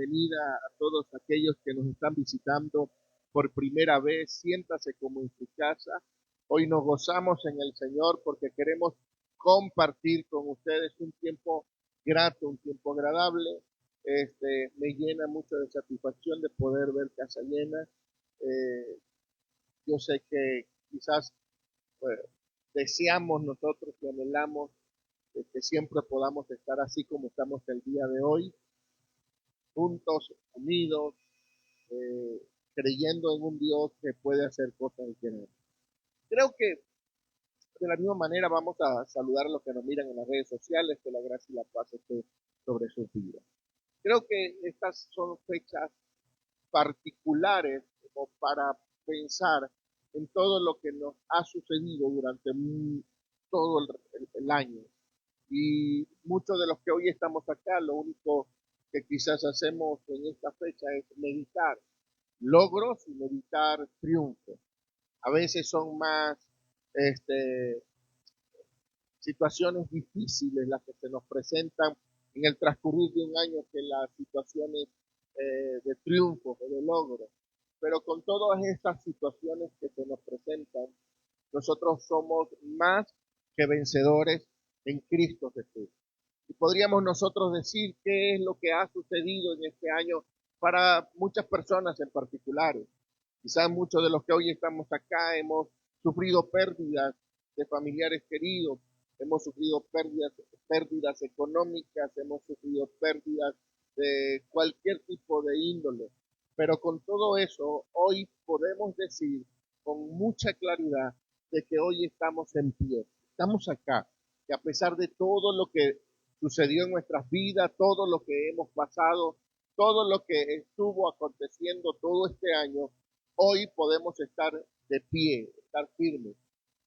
bienvenida a todos aquellos que nos están visitando por primera vez. Siéntase como en su casa. Hoy nos gozamos en el Señor porque queremos compartir con ustedes un tiempo grato, un tiempo agradable. Me llena mucho de satisfacción de poder ver casa llena. Eh, yo sé que quizás pues, deseamos nosotros y anhelamos que siempre podamos estar así como estamos el día de hoy, juntos, unidos, eh, creyendo en un Dios que puede hacer cosas diferentes. Creo que de la misma manera vamos a saludar a los que nos miran en las redes sociales, que la gracia y la paz esté sobre sus vidas. Creo que estas son fechas particulares como para pensar en todo lo que nos ha sucedido durante todo el año. Y muchos de los que hoy estamos acá, lo único que quizás hacemos en esta fecha es meditar logros y meditar triunfos. A veces son más este, situaciones difíciles las que se nos presentan en el transcurrir de un año que las situaciones de triunfo o de logro. Pero con todas estas situaciones que se nos presentan, nosotros somos más que vencedores en Cristo Jesús. Y podríamos nosotros decir qué es lo que ha sucedido en este año para muchas personas en particular. Quizás muchos de los que hoy estamos acá hemos sufrido pérdidas de familiares queridos, hemos sufrido pérdidas económicas, hemos sufrido pérdidas de cualquier tipo de índole. Pero con todo eso, hoy podemos decir con mucha claridad de que hoy estamos en pie, estamos acá, que a pesar de todo lo que sucedió en nuestras vidas, todo lo que hemos pasado, todo lo que estuvo aconteciendo todo este año, hoy podemos estar de pie, estar firmes.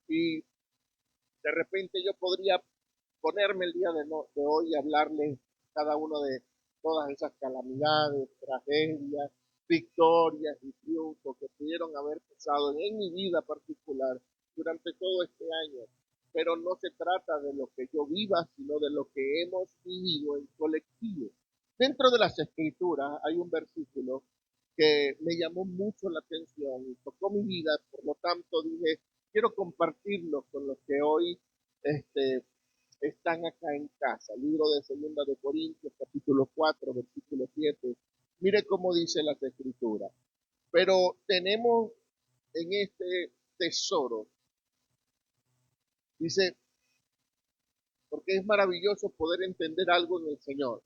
Y de repente yo podría ponerme el día de hoy y hablarles cada uno de todas esas calamidades, tragedias, victorias y triunfos que pudieron haber pasado en mi vida particular durante todo este año. Pero no se trata de lo que yo viva, sino de lo que hemos vivido en colectivo. Dentro de las escrituras hay un versículo que me llamó mucho la atención y tocó mi vida, por lo tanto dije, quiero compartirlo con los que hoy este, están acá en casa. Libro de Segunda de Corintios, capítulo 4, versículo 7. Mire cómo dice las escrituras. Pero tenemos en este tesoro, dice, porque es maravilloso poder entender algo en el Señor,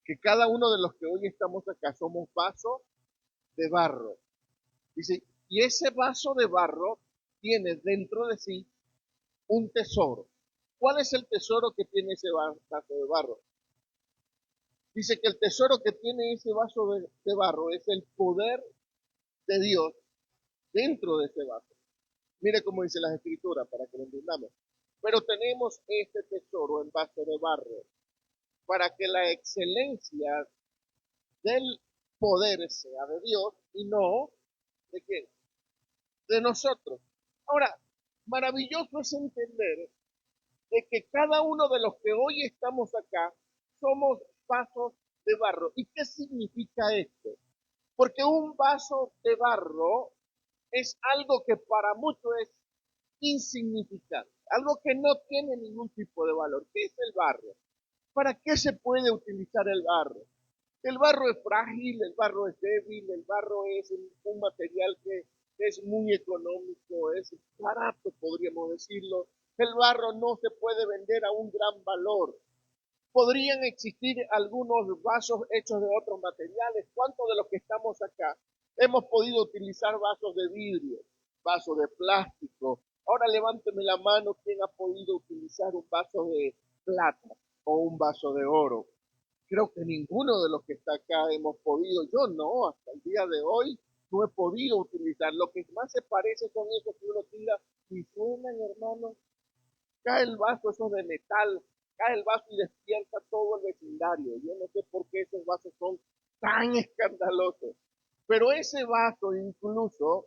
que cada uno de los que hoy estamos acá somos vasos de barro. Dice, y ese vaso de barro tiene dentro de sí un tesoro. ¿Cuál es el tesoro que tiene ese vaso de barro? Dice que el tesoro que tiene ese vaso de barro es el poder de Dios dentro de ese vaso. Mire cómo dice las escrituras para que lo entendamos. Pero tenemos este tesoro en vaso de barro para que la excelencia del poder sea de Dios y no de quién, de nosotros. Ahora, maravilloso es entender de que cada uno de los que hoy estamos acá somos vasos de barro. ¿Y qué significa esto? Porque un vaso de barro es algo que para muchos es insignificante, algo que no tiene ningún tipo de valor. ¿Qué es el barro? ¿Para qué se puede utilizar el barro? El barro es frágil, el barro es débil, el barro es un material que es muy económico, es barato, podríamos decirlo. El barro no se puede vender a un gran valor. Podrían existir algunos vasos hechos de otros materiales. ¿Cuántos de los que estamos acá hemos podido utilizar vasos de vidrio, vasos de plástico? Ahora levánteme la mano quien ha podido utilizar un vaso de plata o un vaso de oro. Creo que ninguno de los que está acá hemos podido, yo no, hasta el día de hoy no he podido utilizar. Lo que más se parece son esos que uno tira y suenan, hermano, cae el vaso, eso de metal, cae el vaso y despierta todo el vecindario. Yo no sé por qué esos vasos son tan escandalosos. Pero ese vaso incluso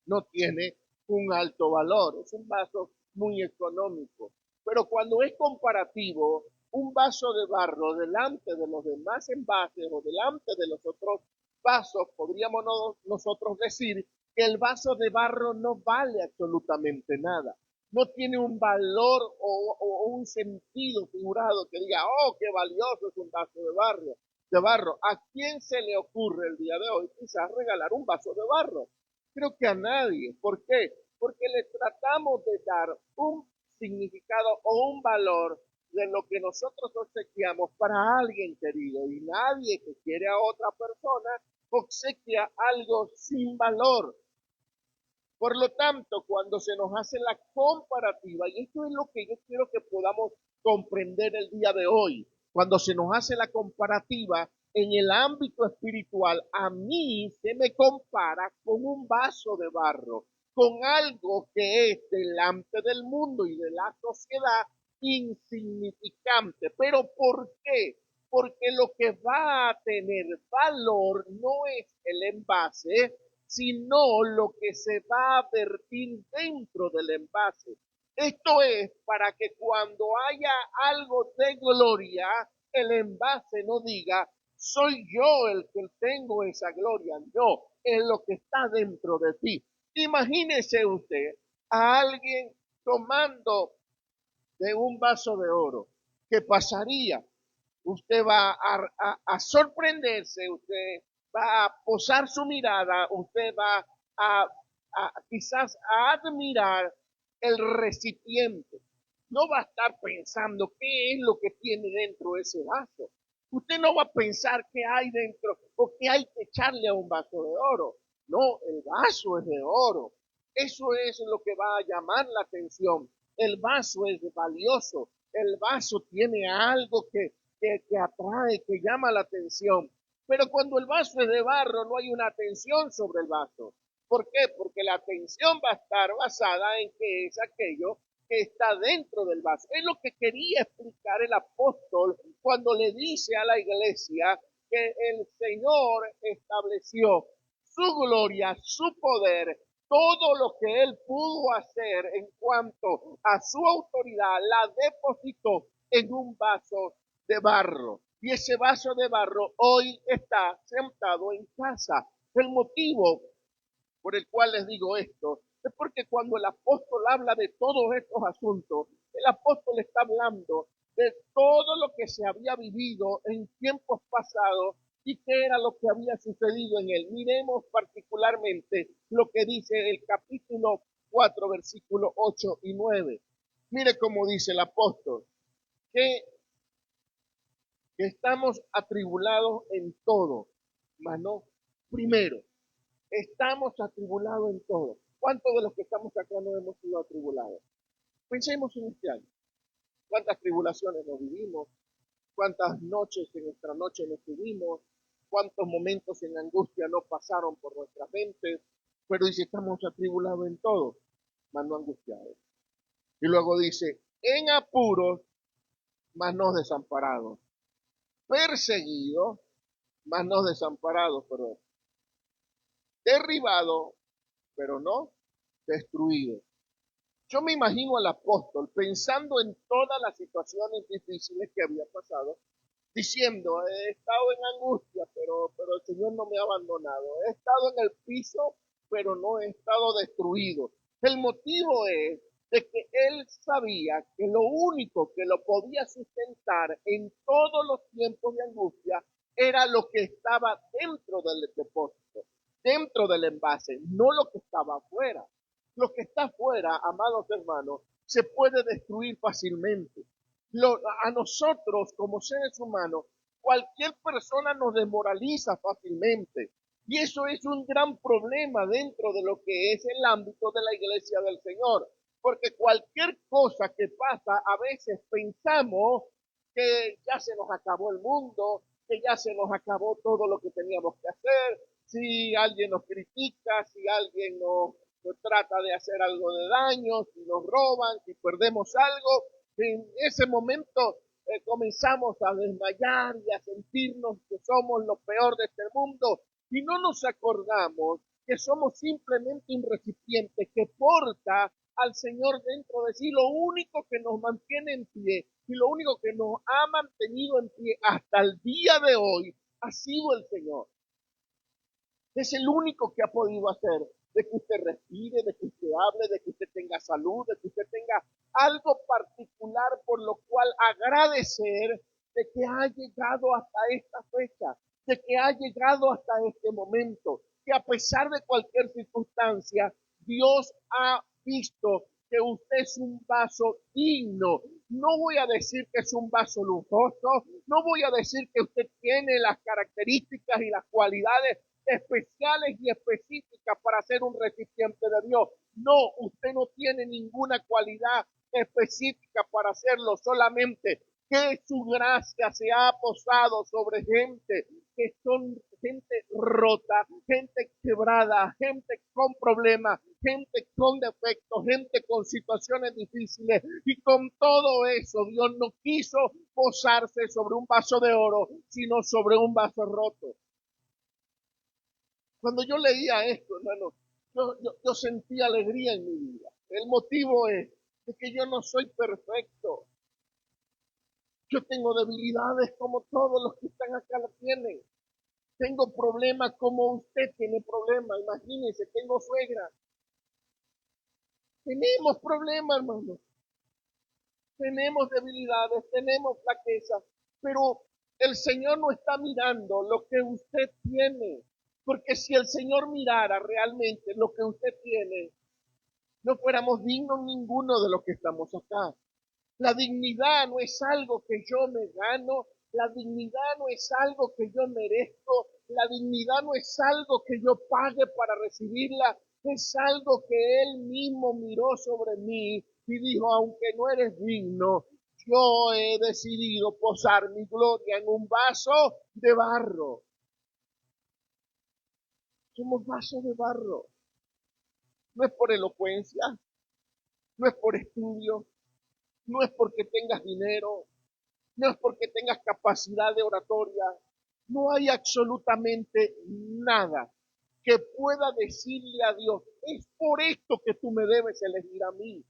no tiene un alto valor, es un vaso muy económico. Pero cuando es comparativo un vaso de barro delante de los demás envases o delante de los otros vasos, podríamos nosotros decir que el vaso de barro no vale absolutamente nada. No tiene un valor o un sentido figurado que diga, oh, qué valioso es un vaso de barro. ¿A quién se le ocurre el día de hoy quizás regalar un vaso de barro? Creo que a nadie. ¿Por qué? Porque le tratamos de dar un significado o un valor de lo que nosotros obsequiamos para alguien querido, y nadie que quiere a otra persona obsequia algo sin valor. Por lo tanto, cuando se nos hace la comparativa, y esto es lo que yo quiero que podamos comprender el día de hoy, cuando se nos hace la comparativa en el ámbito espiritual, a mí se me compara con un vaso de barro, con algo que es delante del mundo y de la sociedad insignificante. ¿Pero por qué? Porque lo que va a tener valor no es el envase, sino lo que se va a vertir dentro del envase. Esto es para que cuando haya algo de gloria, el envase no diga, soy yo el que tengo esa gloria. No, es lo que está dentro de ti. Imagínese usted a alguien tomando de un vaso de oro. ¿Qué pasaría? Usted va a sorprenderse, usted va a posar su mirada, usted va quizás a admirar el recipiente. No va a estar pensando qué es lo que tiene dentro de ese vaso. Usted no va a pensar qué hay dentro o qué hay que echarle a un vaso de oro. No, el vaso es de oro. Eso es lo que va a llamar la atención. El vaso es valioso. El vaso tiene algo que atrae, que llama la atención. Pero cuando el vaso es de barro, no hay una atención sobre el vaso. ¿Por qué? Porque la atención va a estar basada en que es aquello que está dentro del vaso. Es lo que quería explicar el apóstol cuando le dice a la iglesia que el Señor estableció su gloria, su poder, todo lo que él pudo hacer en cuanto a su autoridad, la depositó en un vaso de barro. Y ese vaso de barro hoy está sentado en casa. El motivo por el cual les digo esto es porque cuando el apóstol habla de todos estos asuntos, el apóstol está hablando de todo lo que se había vivido en tiempos pasados y qué era lo que había sucedido en él. Miremos particularmente lo que dice el capítulo 4, versículos 8 y 9. Mire cómo dice el apóstol, que, que estamos atribulados en todo, mas no primero. Estamos atribulados en todo. ¿Cuántos de los que estamos acá no hemos sido atribulados? Pensemos en este año. ¿Cuántas tribulaciones nos vivimos? ¿Cuántas noches en nuestra noche nos tuvimos? ¿Cuántos momentos en angustia no pasaron por nuestra mente? Pero dice, estamos atribulados en todo, mas no angustiados. Y luego dice, en apuros, mas no desamparados. Perseguidos, mas no desamparados, perdón. Derribado, pero no destruido. Yo me imagino al apóstol pensando en todas las situaciones difíciles que había pasado, diciendo, he estado en angustia, pero el Señor no me ha abandonado. He estado en el piso, pero no he estado destruido. El motivo es de que él sabía que lo único que lo podía sustentar en todos los tiempos de angustia era lo que estaba dentro del depósito, dentro del envase, no lo que estaba afuera. Lo que está afuera, amados hermanos, se puede destruir fácilmente. A nosotros como seres humanos, cualquier persona nos desmoraliza fácilmente. Y eso es un gran problema dentro de lo que es el ámbito de la iglesia del Señor. Porque cualquier cosa que pasa, a veces pensamos que ya se nos acabó el mundo, que ya se nos acabó todo lo que teníamos que hacer. Si alguien nos critica, si alguien nos trata de hacer algo de daño, si nos roban, si perdemos algo, en ese momento comenzamos a desmayar y a sentirnos que somos lo peor de este mundo y no nos acordamos que somos simplemente un recipiente que porta al Señor dentro de sí. Lo único que nos mantiene en pie y lo único que nos ha mantenido en pie hasta el día de hoy ha sido el Señor. Es el único que ha podido hacer de que usted respire, de que usted hable, de que usted tenga salud, de que usted tenga algo particular por lo cual agradecer de que ha llegado hasta esta fecha, de que ha llegado hasta este momento, que a pesar de cualquier circunstancia, Dios ha visto que usted es un vaso digno. No voy a decir que es un vaso lujoso, no voy a decir que usted tiene las características y las cualidades especiales y específicas para ser un recipiente de Dios. No, usted no tiene ninguna cualidad específica para hacerlo, solamente que su gracia se ha posado sobre gente que son gente rota, gente quebrada, gente con problemas, gente con defectos, gente con situaciones difíciles, y con todo eso Dios no quiso posarse sobre un vaso de oro, sino sobre un vaso roto. Cuando yo leía esto, hermano, yo sentí alegría en mi vida. El motivo es de que yo no soy perfecto. Yo tengo debilidades como todos los que están acá la tienen. Tengo problemas como usted tiene problemas. Imagínense, tengo suegra. Tenemos problemas, hermano. Tenemos debilidades, tenemos flaquezas, pero el Señor no está mirando lo que usted tiene. Porque si el Señor mirara realmente lo que usted tiene, no fuéramos dignos ninguno de los que estamos acá. La dignidad no es algo que yo me gano, la dignidad no es algo que yo merezco, la dignidad no es algo que yo pague para recibirla, es algo que Él mismo miró sobre mí y dijo, aunque no eres digno, yo he decidido posar mi gloria en un vaso de barro. Somos vasos de barro. No es por elocuencia, no es por estudio, no es porque tengas dinero, no es porque tengas capacidad de oratoria, no hay absolutamente nada que pueda decirle a Dios, es por esto que tú me debes elegir a mí,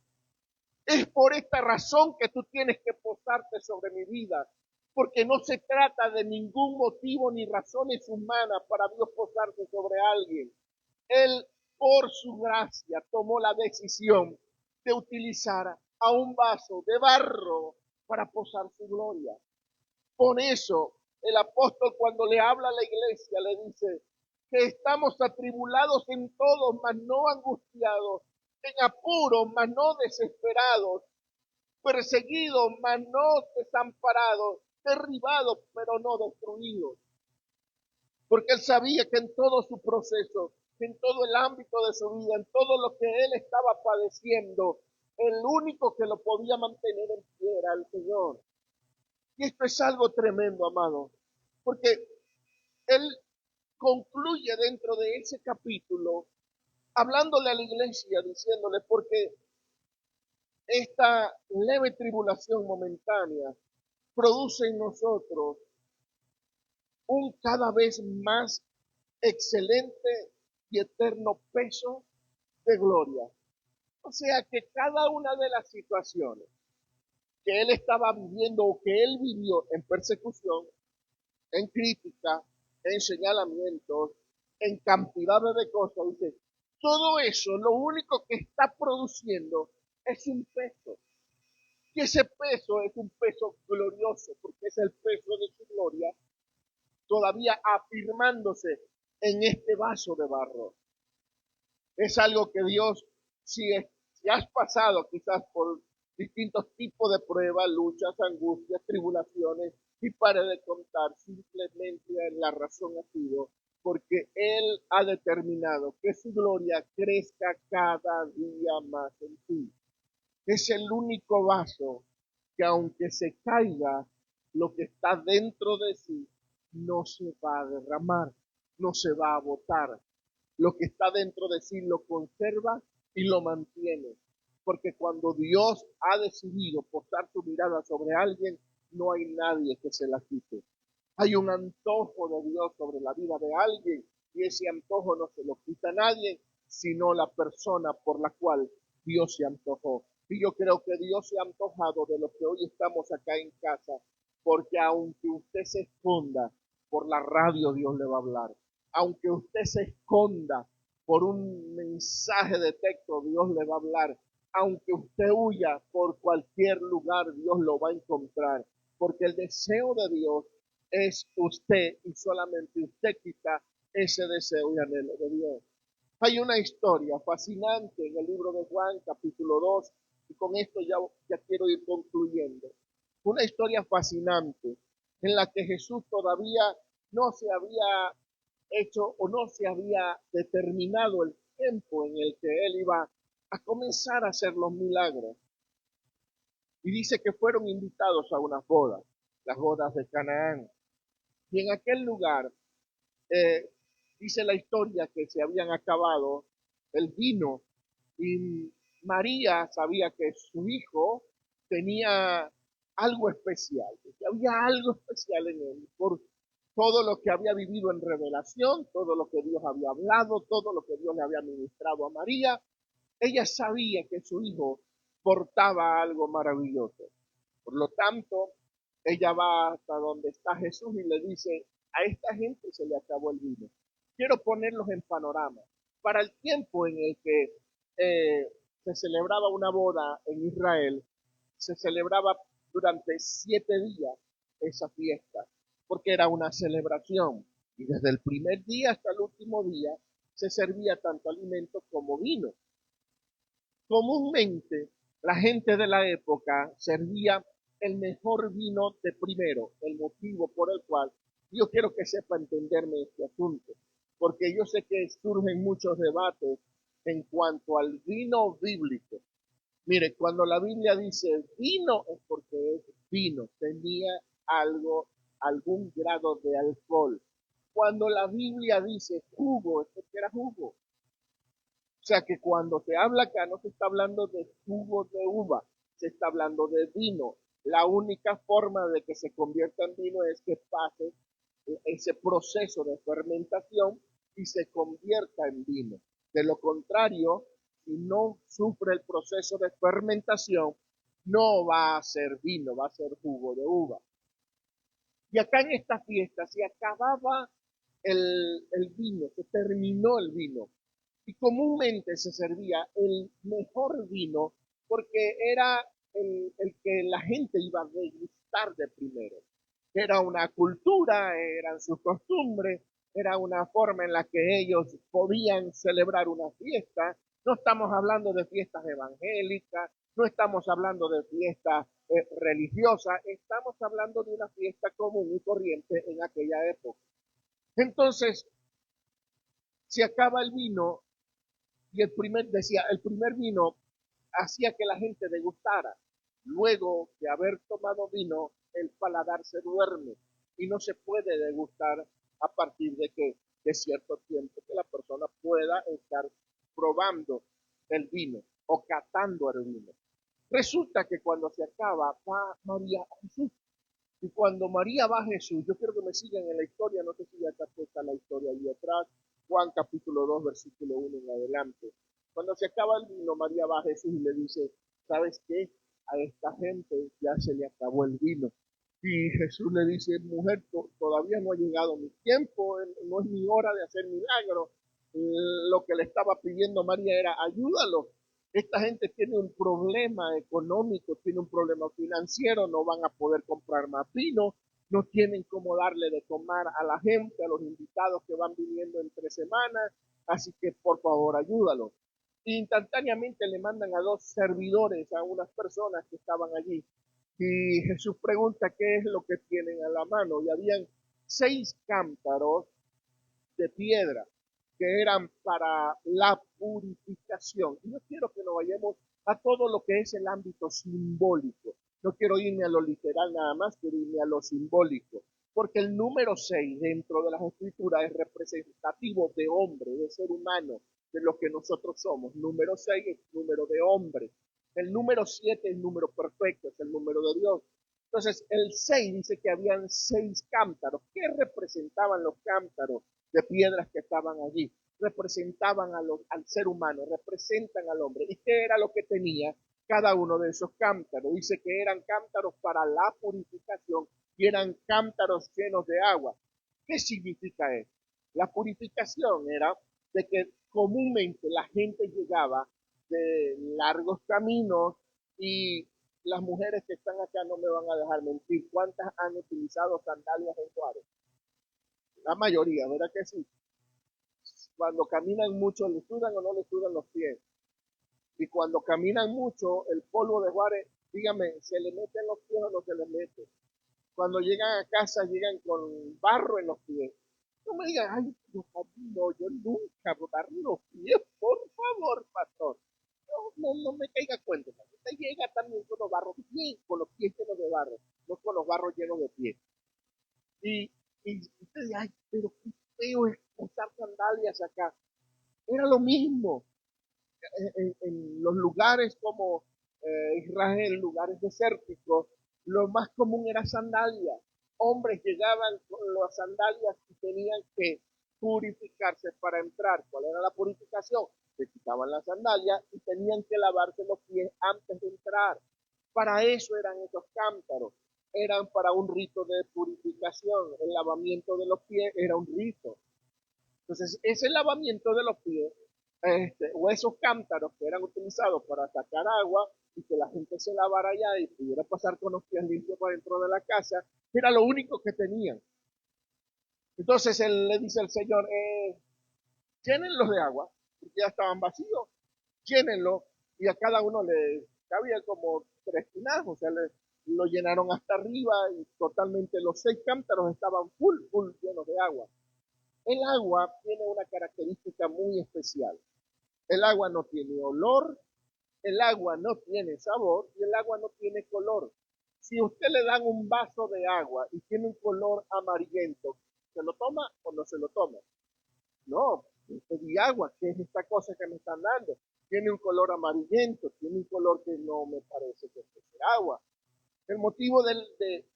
es por esta razón que tú tienes que posarte sobre mi vida, porque no se trata de ningún motivo ni razones humanas para Dios posarse sobre alguien. Él, por su gracia, tomó la decisión de utilizar a un vaso de barro para posar su gloria. Por eso, el apóstol cuando le habla a la iglesia le dice que estamos atribulados en todo, mas no angustiados, en apuros, mas no desesperados, perseguidos, mas no desamparados, derribados, pero no destruidos. Porque él sabía que en todo su proceso, en todo el ámbito de su vida, en todo lo que él estaba padeciendo, el único que lo podía mantener en pie era el Señor. Y esto es algo tremendo, amado, porque él concluye dentro de ese capítulo hablándole a la iglesia, diciéndole, porque esta leve tribulación momentánea produce en nosotros un cada vez más excelente y eterno peso de gloria. O sea que cada una de las situaciones que él estaba viviendo o que él vivió en persecución, en crítica, en señalamientos, en cantidades de cosas, dice, todo eso lo único que está produciendo es un peso. Y ese peso es un peso glorioso, porque es el peso de su gloria todavía afirmándose en este vaso de barro. Es algo que Dios, si has pasado quizás por distintos tipos de pruebas, luchas, angustias, tribulaciones, y pare de contar, simplemente la razón ha sido porque Él ha determinado que su gloria crezca cada día más en ti. Es el único vaso que aunque se caiga, lo que está dentro de sí no se va a derramar, no se va a botar. Lo que está dentro de sí lo conserva y lo mantiene. Porque cuando Dios ha decidido posar su mirada sobre alguien, no hay nadie que se la quite. Hay un antojo de Dios sobre la vida de alguien y ese antojo no se lo quita a nadie, sino la persona por la cual Dios se antojó. Y yo creo que Dios se ha antojado de los que hoy estamos acá en casa, porque aunque usted se esconda, por la radio Dios le va a hablar. Aunque usted se esconda por un mensaje de texto, Dios le va a hablar. Aunque usted huya por cualquier lugar, Dios lo va a encontrar. Porque el deseo de Dios es usted y solamente usted quita ese deseo y anhelo de Dios. Hay una historia fascinante en el libro de Juan, capítulo 2, y con esto ya quiero ir concluyendo. Una historia fascinante en la que Jesús todavía no se había hecho o no se había determinado el tiempo en el que él iba a comenzar a hacer los milagros. Y dice que fueron invitados a unas bodas, las bodas de Canaán. Y en aquel lugar eh, dice la historia que se habían acabado el vino y María sabía que su hijo tenía algo especial, que había algo especial en él, por todo lo que había vivido en revelación, todo lo que Dios había hablado, todo lo que Dios le había ministrado a María. Ella sabía que su hijo portaba algo maravilloso. Por lo tanto, ella va hasta donde está Jesús y le dice, a esta gente se le acabó el vino. Quiero ponerlos en panorama. Para el tiempo en el que se celebraba una boda en Israel, se celebraba durante 7 días esa fiesta, porque era una celebración. Y desde el primer día hasta el último día se servía tanto alimento como vino. Comúnmente, la gente de la época servía el mejor vino de primero, el motivo por el cual yo quiero que sepa entenderme este asunto, porque yo sé que surgen muchos debates en cuanto al vino bíblico. Mire, cuando la Biblia dice vino es porque es vino, tenía algo, algún grado de alcohol. Cuando la Biblia dice jugo es porque era jugo. O sea que cuando se habla acá no se está hablando de jugo de uva, se está hablando de vino. La única forma de que se convierta en vino es que pase ese proceso de fermentación y se convierta en vino. De lo contrario, si no sufre el proceso de fermentación, no va a ser vino, va a ser jugo de uva. Y acá en esta fiesta se acababa el vino, se terminó el vino. Y comúnmente se servía el mejor vino porque era el que la gente iba a degustar de primero. Era una cultura, eran sus costumbres, era una forma en la que ellos podían celebrar una fiesta. No estamos hablando de fiestas evangélicas, no estamos hablando de fiestas religiosas, estamos hablando de una fiesta común y corriente en aquella época. Entonces, se acaba el vino y el primer vino hacía que la gente degustara. Luego de haber tomado vino, el paladar se duerme y no se puede degustar a partir de que de cierto tiempo que la persona pueda estar probando el vino o catando el vino. Resulta que cuando se acaba, va María a Jesús. Y cuando María va a Jesús, yo quiero que me sigan en la historia, no sé si ya está puesta la historia ahí atrás, Juan capítulo 2, versículo 1 en adelante. Cuando se acaba el vino, María va a Jesús y le dice, ¿sabes qué? A esta gente ya se le acabó el vino. Y Jesús le dice, mujer, todavía no ha llegado mi tiempo, no es mi hora de hacer milagros. Lo que le estaba pidiendo María era, ayúdalo. Esta gente tiene un problema económico, tiene un problema financiero, no van a poder comprar más vino, no tienen cómo darle de tomar a la gente, a los invitados que van viniendo entre semanas, así que por favor ayúdalo. Instantáneamente le mandan a dos servidores, a unas personas que estaban allí, y Jesús pregunta qué es lo que tienen a la mano, y habían 6 cántaros de piedra que eran para la purificación. Y no quiero que nos vayamos a todo lo que es el ámbito simbólico. No quiero irme a lo literal nada más, quiero irme a lo simbólico. Porque el número 6 dentro de las escrituras es representativo de hombre, de ser humano, de lo que nosotros somos. Número 6 es número de hombre. El número 7 es número perfecto, es el número de Dios. Entonces, el 6 dice que habían 6 cántaros. ¿Qué representaban los cántaros de piedras que estaban allí? Representaban al ser humano, representan al hombre. ¿Y qué era lo que tenía cada uno de esos cántaros? Dice que eran cántaros para la purificación y eran cántaros llenos de agua. ¿Qué significa eso? La purificación era de que comúnmente la gente llegaba de largos caminos y las mujeres que están acá no me van a dejar mentir. ¿Cuántas han utilizado sandalias en Juárez? La mayoría, ¿verdad que sí? Cuando caminan mucho, ¿le sudan o no le sudan los pies? Y cuando caminan mucho, el polvo de Juárez, dígame, ¿se le mete en los pies o no se le mete? Cuando llegan a casa, llegan con barro en los pies. No me digan, ay, no, yo nunca botaré los pies, por favor, pastor. No me caiga cuenta. Usted llega también con los barros bien, con los pies llenos de barro, no con los barros llenos de pies. Y, y usted dice, ay, pero qué feo es usar sandalias acá. Era lo mismo en los lugares como Israel, lugares desérticos, lo más común era sandalias. Hombres llegaban con las sandalias y tenían que purificarse para entrar. ¿Cuál era la purificación? Se quitaban las sandalias y tenían que lavarse los pies antes de entrar. Para eso eran esos cántaros. Eran para un rito de purificación. El lavamiento de los pies era un rito. Entonces, ese lavamiento de los pies, o esos cántaros que eran utilizados para sacar agua y que la gente se lavara allá y pudiera pasar con los pies limpios por dentro de la casa, era lo único que tenían. Entonces él le dice al Señor, llénenlos de agua, porque ya estaban vacíos, llénenlo, y a cada uno le cabía como 3 tinazos, o sea, lo llenaron hasta arriba y totalmente los 6 cántaros estaban full llenos de agua. El agua tiene una característica muy especial. El agua no tiene olor, el agua no tiene sabor y el agua no tiene color. Si usted le dan un vaso de agua y tiene un color amarillento, ¿se lo toma o no se lo toma? No, pedí agua, ¿qué es esta cosa que me están dando? Tiene un color amarillento, tiene un color que no me parece que es agua. El motivo de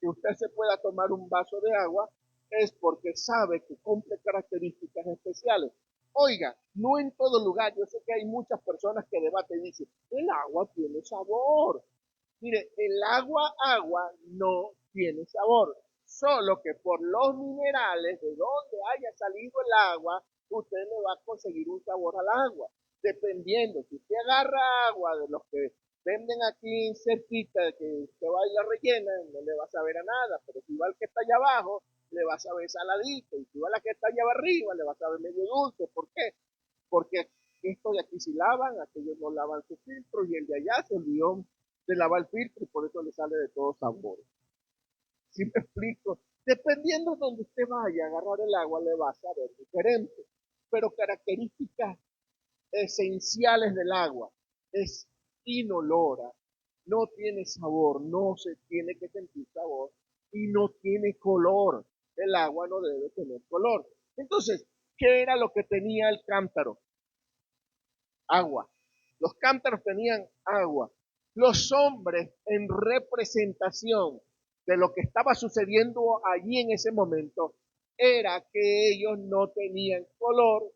que usted se pueda tomar un vaso de agua es porque sabe que cumple características especiales. Oiga, no en todo lugar, yo sé que hay muchas personas que debaten y dicen, el agua tiene sabor. Mire, el agua no tiene sabor, solo que por los minerales de donde haya salido el agua, usted le va a conseguir un sabor al agua. Dependiendo, si usted agarra agua de los que venden aquí cerquita, que usted va y la rellena, no le va a saber a nada, pero si va al que está allá abajo, le va a saber saladito, y si va a la que está allá arriba, le va a saber medio dulce. ¿Por qué? Porque estos de aquí sí lavan, aquellos no lavan su filtro, y el de allá se olvidó de lavar el filtro, y por eso le sale de todos sabores. ¿Sí me explico? Dependiendo de donde usted vaya a agarrar el agua, le va a saber diferente. Pero características esenciales del agua es inolora, no tiene sabor, no se tiene que sentir sabor y no tiene color. El agua no debe tener color. Entonces, ¿qué era lo que tenía el cántaro? Agua. Los cántaros tenían agua. Los hombres, en representación de lo que estaba sucediendo allí en ese momento, era que ellos no tenían color,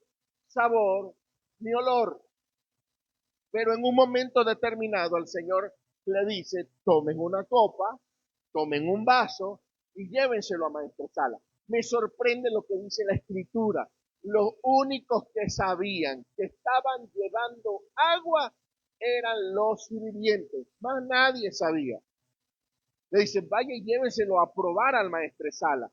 sabor ni olor. Pero en un momento determinado el Señor le dice, tomen una copa, tomen un vaso y llévenselo a Maestro Sala. Me sorprende lo que dice la Escritura. Los únicos que sabían que estaban llevando agua eran los sirvientes, más nadie sabía. Le dicen, vaya y llévenselo a probar al Maestresala.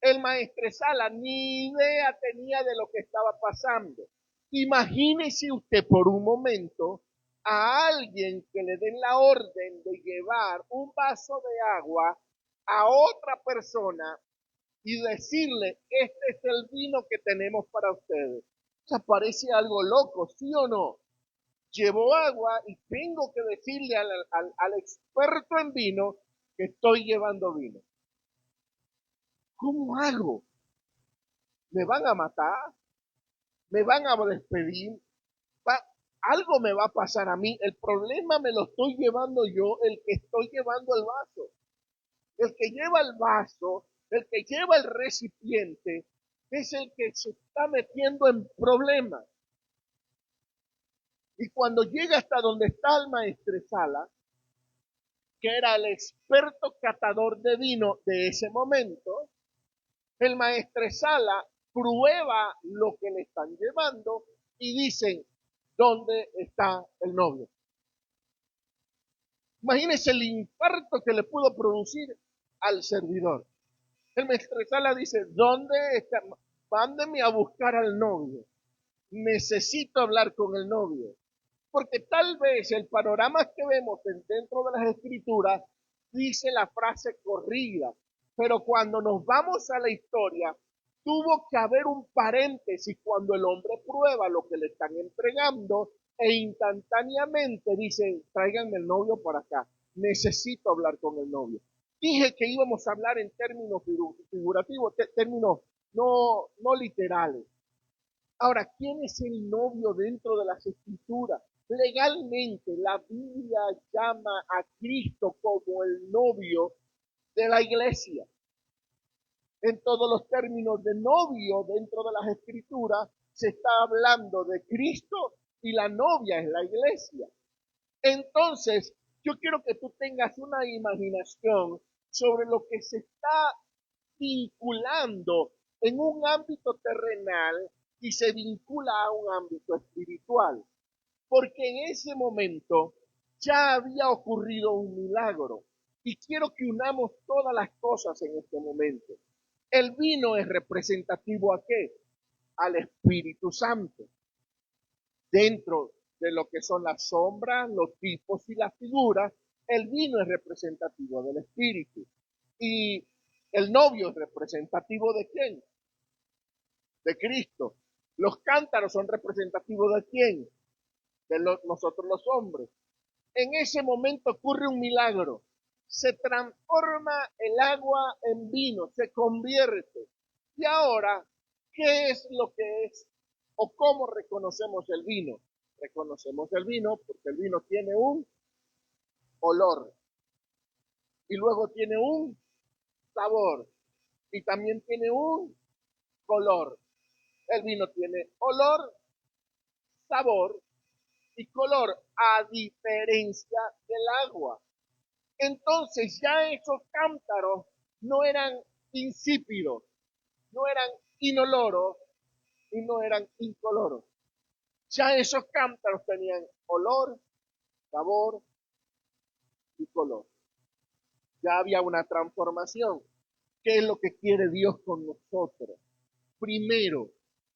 El Maestresala ni idea tenía de lo que estaba pasando. Imagínese usted por un momento a alguien que le den la orden de llevar un vaso de agua a otra persona y decirle, este es el vino que tenemos para ustedes. O sea, parece algo loco, ¿sí o no? Llevo agua y tengo que decirle al experto en vino que estoy llevando vino. ¿Cómo hago? ¿Me van a matar? ¿Me van a despedir? Va, algo me va a pasar a mí. El problema me lo estoy llevando yo, el que estoy llevando el vaso. El que lleva el vaso, el que lleva el recipiente, es el que se está metiendo en problemas. Y cuando llega hasta donde está el maestresala, que era el experto catador de vino de ese momento, el maestresala prueba lo que le están llevando y dicen, ¿dónde está el novio? Imagínense el infarto que le pudo producir al servidor. El maestresala dice, ¿dónde está? Mándeme a buscar al novio. Necesito hablar con el novio. Porque tal vez el panorama que vemos dentro de las escrituras dice la frase corrida, pero cuando nos vamos a la historia, tuvo que haber un paréntesis cuando el hombre prueba lo que le están entregando e instantáneamente dice, tráiganme el novio por acá, necesito hablar con el novio. Dije que íbamos a hablar en términos figurativos, términos no literales. Ahora, ¿quién es el novio dentro de las escrituras? Legalmente, la Biblia llama a Cristo como el novio de la iglesia. En todos los términos de novio dentro de las escrituras, se está hablando de Cristo y la novia es la iglesia. Entonces, yo quiero que tú tengas una imaginación sobre lo que se está vinculando en un ámbito terrenal y se vincula a un ámbito espiritual. Porque en ese momento ya había ocurrido un milagro. Y quiero que unamos todas las cosas en este momento. El vino es representativo ¿a qué? Al Espíritu Santo. Dentro de lo que son las sombras, los tipos y las figuras, el vino es representativo del Espíritu. Y el novio es representativo ¿de quién? De Cristo. Los cántaros son representativos ¿de quién? De nosotros los hombres. En ese momento ocurre un milagro. Se transforma el agua en vino, se convierte. Y ahora, ¿qué es lo que es o cómo reconocemos el vino? Reconocemos el vino porque el vino tiene un olor y luego tiene un sabor y también tiene un color. El vino tiene olor, sabor y color, a diferencia del agua. Entonces ya esos cántaros no eran insípidos, no eran inoloros y no eran incoloros. Ya esos cántaros tenían olor, sabor y color. Ya había una transformación. ¿Qué es lo que quiere Dios con nosotros? Primero,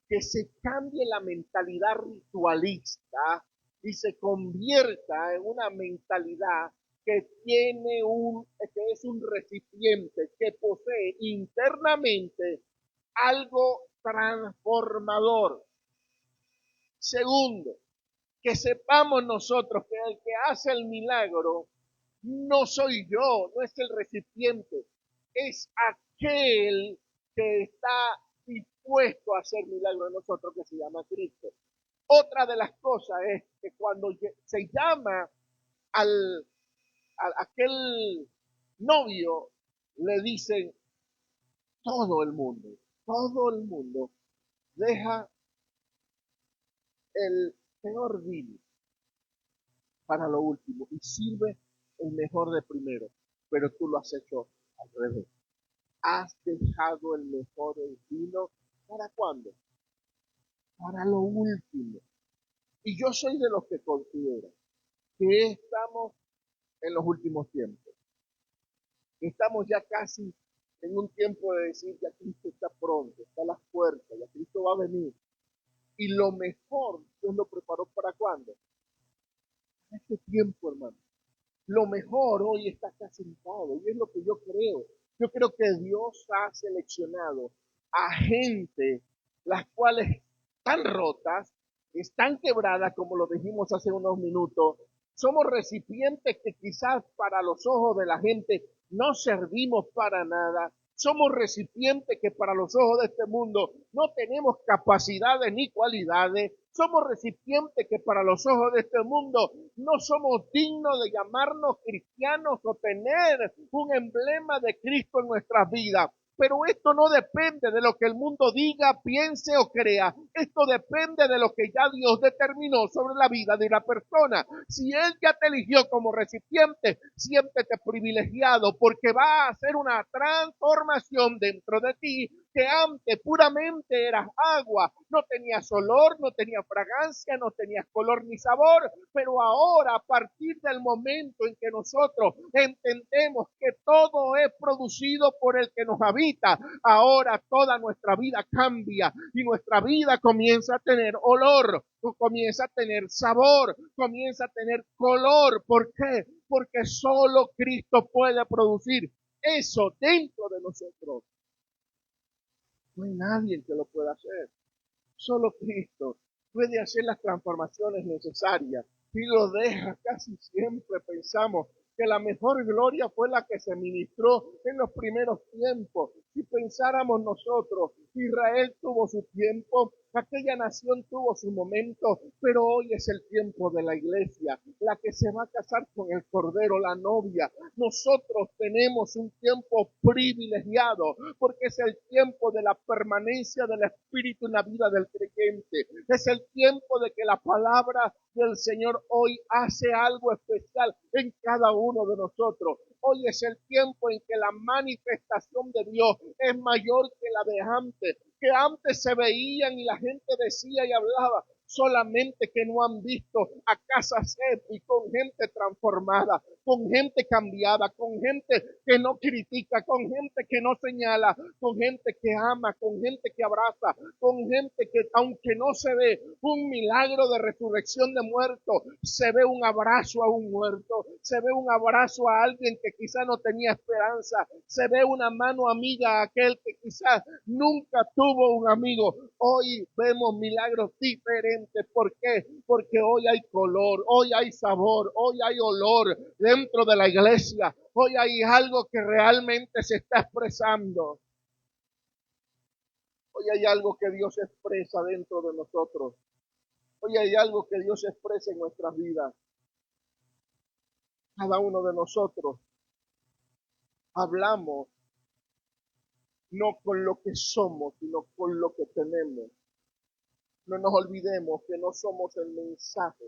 que se cambie la mentalidad ritualista y se convierta en una mentalidad que que es un recipiente que posee internamente algo transformador. Segundo, que sepamos nosotros que el que hace el milagro no soy yo, no es el recipiente, es aquel que está dispuesto a hacer milagro en nosotros, que se llama Cristo. Otra de las cosas es que cuando se llama a aquel novio, le dicen todo el mundo deja el peor vino para lo último y sirve el mejor de primero, pero tú lo has hecho al revés. Has dejado el mejor del vino ¿para cuándo? Para lo último. Y yo soy de los que considero que estamos en los últimos tiempos. Estamos ya casi en un tiempo de decir ya Cristo está pronto, está a las puertas, ya Cristo va a venir. Y lo mejor Dios lo preparó para cuándo? Para este tiempo, hermano. Lo mejor hoy está acá sentado y es lo que yo creo. Yo creo que Dios ha seleccionado a gente las cuales están rotas, están quebradas, como lo dijimos hace unos minutos. Somos recipientes que quizás para los ojos de la gente no servimos para nada. Somos recipientes que para los ojos de este mundo no tenemos capacidades ni cualidades. Somos recipientes que para los ojos de este mundo no somos dignos de llamarnos cristianos o tener un emblema de Cristo en nuestras vidas. Pero esto no depende de lo que el mundo diga, piense o crea. Esto depende de lo que ya Dios determinó sobre la vida de una persona. Si Él ya te eligió como recipiente, siéntete privilegiado porque va a hacer una transformación dentro de ti que antes puramente eras agua, no tenías olor, no tenías fragancia, no tenías color ni sabor, pero ahora a partir del momento en que nosotros entendemos que todo es producido por el que nos habita, ahora toda nuestra vida cambia y nuestra vida comienza a tener olor, comienza a tener sabor, comienza a tener color. ¿Por qué? Porque solo Cristo puede producir eso dentro de nosotros. No hay nadie que lo pueda hacer. Solo Cristo puede hacer las transformaciones necesarias y lo deja. Casi siempre pensamos que la mejor gloria fue la que se ministró en los primeros tiempos. Si pensáramos nosotros, Israel tuvo su tiempo, aquella nación tuvo su momento, pero hoy es el tiempo de la iglesia, la que se va a casar con el Cordero, la novia. Nosotros tenemos un tiempo privilegiado, porque es el tiempo de la permanencia del Espíritu en la vida del creyente. Es el tiempo de que la palabra del Señor hoy hace algo especial en cada uno de nosotros. Hoy es el tiempo en que la manifestación de Dios es mayor que la de antes, que antes se veían y la gente decía y hablaba, solamente que no han visto a Casa Cepi con gente transformada, con gente cambiada, con gente que no critica, con gente que no señala, con gente que ama, con gente que abraza, con gente que aunque no se ve un milagro de resurrección de muertos, se ve un abrazo a un muerto, se ve un abrazo a alguien que quizá no tenía esperanza, se ve una mano amiga a aquel que quizás nunca tuvo un amigo. Hoy vemos milagros diferentes. ¿Por qué? Porque hoy hay color, hoy hay sabor, hoy hay olor dentro de la iglesia. Hoy hay algo que realmente se está expresando. Hoy hay algo que Dios expresa dentro de nosotros. Hoy hay algo que Dios expresa en nuestras vidas. Cada uno de nosotros hablamos no con lo que somos, sino con lo que tenemos. No nos olvidemos que no somos el mensaje.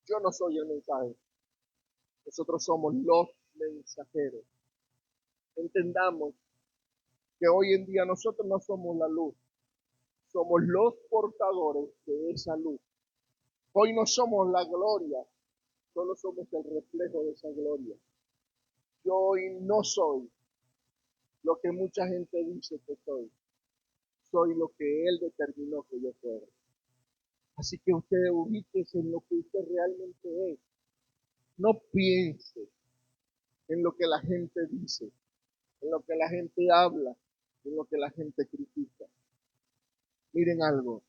Yo no soy el mensaje. Nosotros somos los mensajeros. Entendamos que hoy en día nosotros no somos la luz. Somos los portadores de esa luz. Hoy no somos la gloria, solo somos el reflejo de esa gloria. Yo hoy no soy lo que mucha gente dice que soy. Soy lo que Él determinó que yo fuera. Así que usted ubíquese en lo que usted realmente es. No piense en lo que la gente dice, en lo que la gente habla, en lo que la gente critica. Miren algo,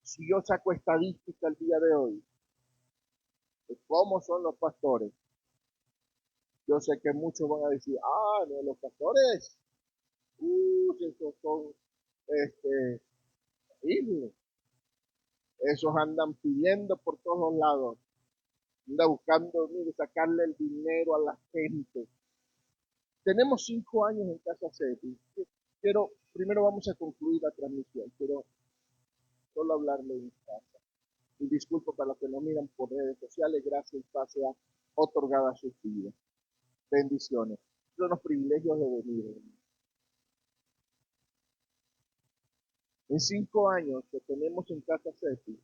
si yo saco estadística el día de hoy de cómo son los pastores, yo sé que muchos van a decir, no, los pastores, esos son, terribles. Esos andan pidiendo por todos lados, anda buscando, mire, sacarle el dinero a la gente. Tenemos 5 años en Casa Cepi. Primero vamos a concluir la transmisión. Quiero solo hablarle en casa. Y disculpo para los que no miran por redes sociales, gracias y paz sea otorgada a sus vidas. Bendiciones. Son los privilegios de venir. En 5 años que tenemos en Casa Cepi,